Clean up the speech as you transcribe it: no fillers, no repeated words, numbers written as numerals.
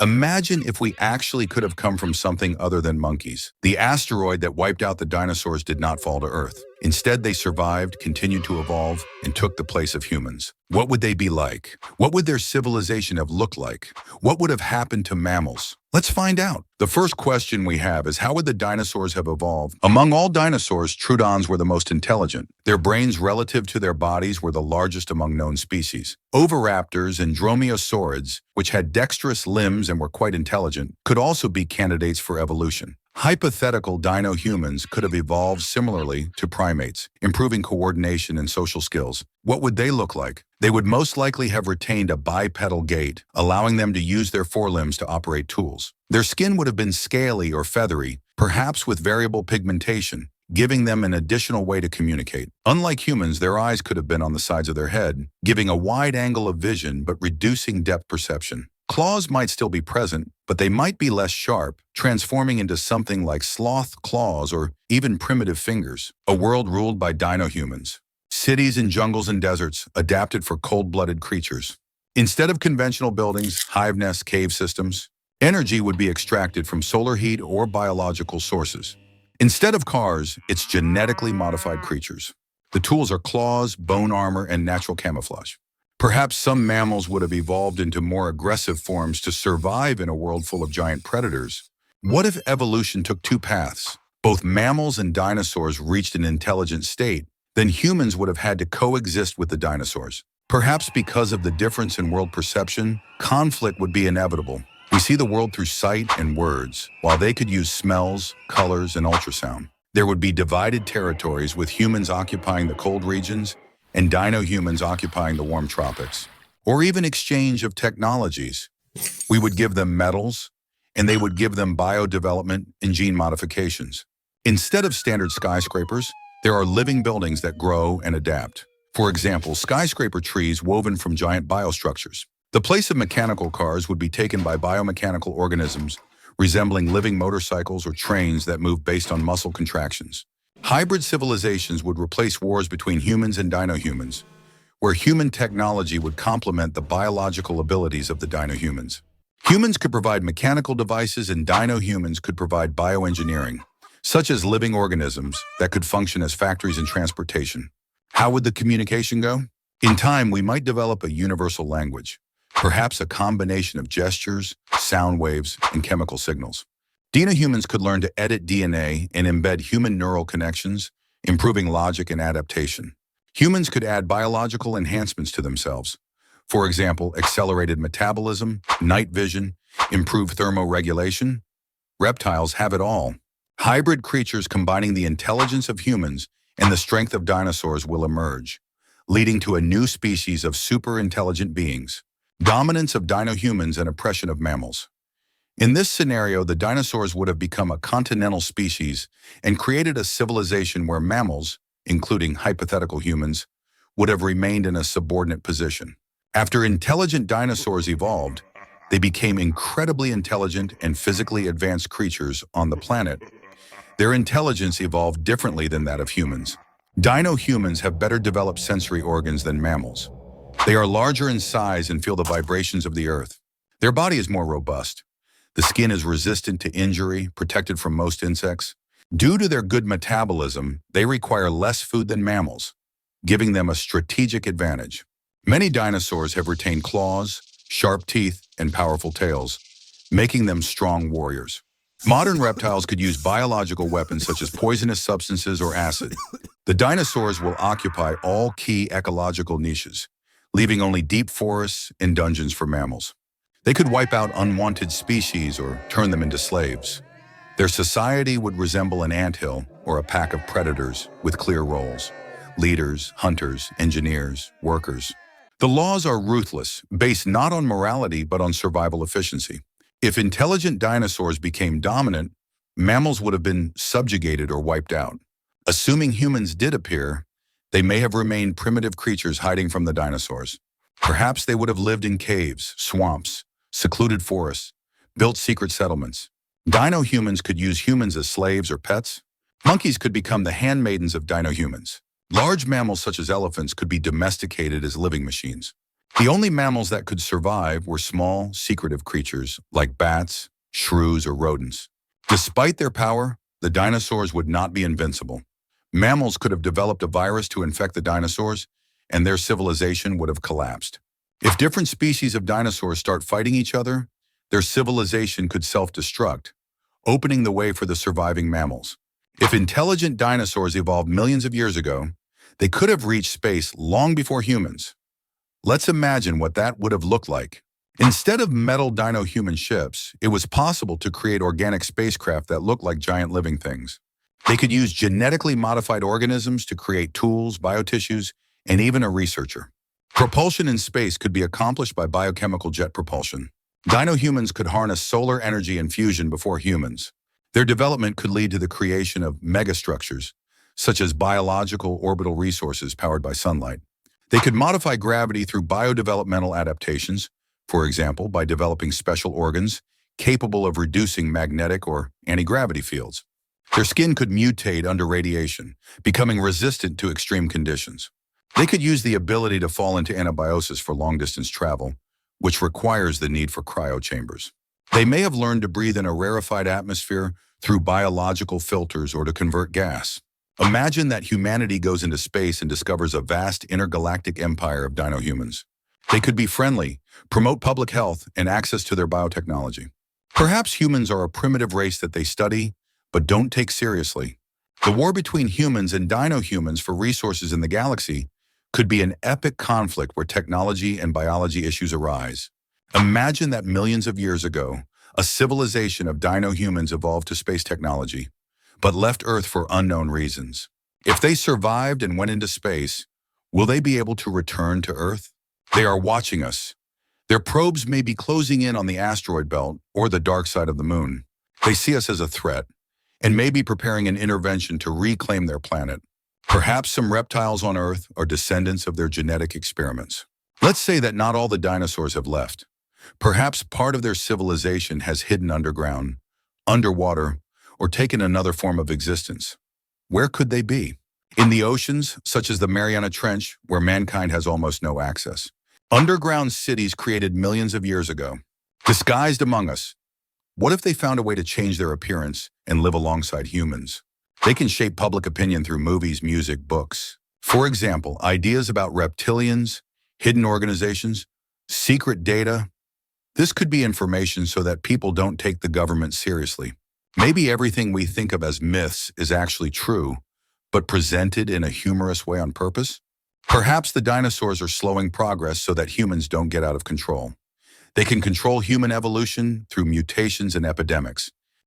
Imagine if we actually could have come from something other than monkeys. The asteroid that wiped out the dinosaurs did not fall to Earth. Instead, they survived, continued to evolve, and took the place of humans. What would they be like? What would their civilization have looked like? What would have happened to mammals? Let's find out. The first question we have is, how would the dinosaurs have evolved? Among all dinosaurs, troodons were the most intelligent. Their brains relative to their bodies were the largest among known species. Oviraptors and dromaeosaurids, which had dexterous limbs and were quite intelligent, could also be candidates for evolution. Hypothetical dino-humans could have evolved similarly to primates, improving coordination and social skills. What would they look like? They would most likely have retained a bipedal gait, allowing them to use their forelimbs to operate tools. Their skin would have been scaly or feathery, perhaps with variable pigmentation, giving them an additional way to communicate. Unlike humans, their eyes could have been on the sides of their head, giving a wide angle of vision but reducing depth perception. Claws might still be present, but they might be less sharp, transforming into something like sloth claws or even primitive fingers. A world ruled by dino-humans. Cities and jungles and deserts adapted for cold-blooded creatures. Instead of conventional buildings, hive nests, cave systems, energy would be extracted from solar heat or biological sources. Instead of cars, it's genetically modified creatures. The tools are claws, bone armor, and natural camouflage. Perhaps some mammals would have evolved into more aggressive forms to survive in a world full of giant predators. What if evolution took two paths? Both mammals and dinosaurs reached an intelligent state, then humans would have had to coexist with the dinosaurs. Perhaps because of the difference in world perception, conflict would be inevitable. We see the world through sight and words, while they could use smells, colors, and ultrasound. There would be divided territories, with humans occupying the cold regions and dino-humans occupying the warm tropics. Or even exchange of technologies. We would give them metals, and they would give them biodevelopment and gene modifications. Instead of standard skyscrapers, there are living buildings that grow and adapt. For example, skyscraper trees woven from giant biostructures. The place of mechanical cars would be taken by biomechanical organisms resembling living motorcycles or trains that move based on muscle contractions. Hybrid civilizations would replace wars between humans and dino-humans, where human technology would complement the biological abilities of the dino-humans. Humans could provide mechanical devices and dino-humans could provide bioengineering, such as living organisms that could function as factories and transportation. How would the communication go? In time, we might develop a universal language, perhaps a combination of gestures, sound waves, and chemical signals. Dino-humans could learn to edit DNA and embed human neural connections, improving logic and adaptation. Humans could add biological enhancements to themselves. For example, accelerated metabolism, night vision, improved thermoregulation. Reptiles have it all. Hybrid creatures combining the intelligence of humans and the strength of dinosaurs will emerge, leading to a new species of super-intelligent beings. Dominance of dino-humans and oppression of mammals. In this scenario, the dinosaurs would have become a continental species and created a civilization where mammals, including hypothetical humans, would have remained in a subordinate position. After intelligent dinosaurs evolved, they became incredibly intelligent and physically advanced creatures on the planet. Their intelligence evolved differently than that of humans. Dino-humans have better developed sensory organs than mammals. They are larger in size and feel the vibrations of the earth. Their body is more robust. The skin is resistant to injury, protected from most insects. Due to their good metabolism, they require less food than mammals, giving them a strategic advantage. Many dinosaurs have retained claws, sharp teeth, and powerful tails, making them strong warriors. Modern reptiles could use biological weapons such as poisonous substances or acid. The dinosaurs will occupy all key ecological niches, leaving only deep forests and dungeons for mammals. They could wipe out unwanted species or turn them into slaves. Their society would resemble an anthill or a pack of predators with clear roles: leaders, hunters, engineers, workers. The laws are ruthless, based not on morality but on survival efficiency. If intelligent dinosaurs became dominant, mammals would have been subjugated or wiped out. Assuming humans did appear, they may have remained primitive creatures hiding from the dinosaurs. Perhaps they would have lived in caves, swamps, secluded forests, built secret settlements. Dino-humans could use humans as slaves or pets. Monkeys could become the handmaidens of dino-humans. Large mammals such as elephants could be domesticated as living machines. The only mammals that could survive were small, secretive creatures like bats, shrews, or rodents. Despite their power, the dinosaurs would not be invincible. Mammals could have developed a virus to infect the dinosaurs, and their civilization would have collapsed. If different species of dinosaurs start fighting each other, their civilization could self-destruct, opening the way for the surviving mammals. If intelligent dinosaurs evolved millions of years ago, they could have reached space long before humans. Let's imagine what that would have looked like. Instead of metal dino-human ships, it was possible to create organic spacecraft that looked like giant living things. They could use genetically modified organisms to create tools, biotissues, and even a researcher. Propulsion in space could be accomplished by biochemical jet propulsion. Dino-humans could harness solar energy and fusion before humans. Their development could lead to the creation of megastructures, such as biological orbital resources powered by sunlight. They could modify gravity through biodevelopmental adaptations, for example, by developing special organs capable of reducing magnetic or anti-gravity fields. Their skin could mutate under radiation, becoming resistant to extreme conditions. They could use the ability to fall into anabiosis for long-distance travel, which requires the need for cryochambers. They may have learned to breathe in a rarefied atmosphere through biological filters or to convert gas. Imagine that humanity goes into space and discovers a vast intergalactic empire of dino-humans. They could be friendly, promote public health, and access to their biotechnology. Perhaps humans are a primitive race that they study, but don't take seriously. The war between humans and dino-humans for resources in the galaxy could be an epic conflict where technology and biology issues arise. Imagine that millions of years ago, a civilization of dino-humans evolved to space technology, but left Earth for unknown reasons. If they survived and went into space, will they be able to return to Earth? They are watching us. Their probes may be closing in on the asteroid belt or the dark side of the moon. They see us as a threat and may be preparing an intervention to reclaim their planet. Perhaps some reptiles on Earth are descendants of their genetic experiments. Let's say that not all the dinosaurs have left. Perhaps part of their civilization has hidden underground, underwater, or taken another form of existence. Where could they be? In the oceans, such as the Mariana Trench, where mankind has almost no access. Underground cities created millions of years ago. Disguised among us. What if they found a way to change their appearance and live alongside humans? They can shape public opinion through movies, music, books. For example, ideas about reptilians, hidden organizations, secret data. This could be information so that people don't take the government seriously. Maybe everything we think of as myths is actually true, but presented in a humorous way on purpose? Perhaps the dinosaurs are slowing progress so that humans don't get out of control. They can control human evolution through mutations and epidemics.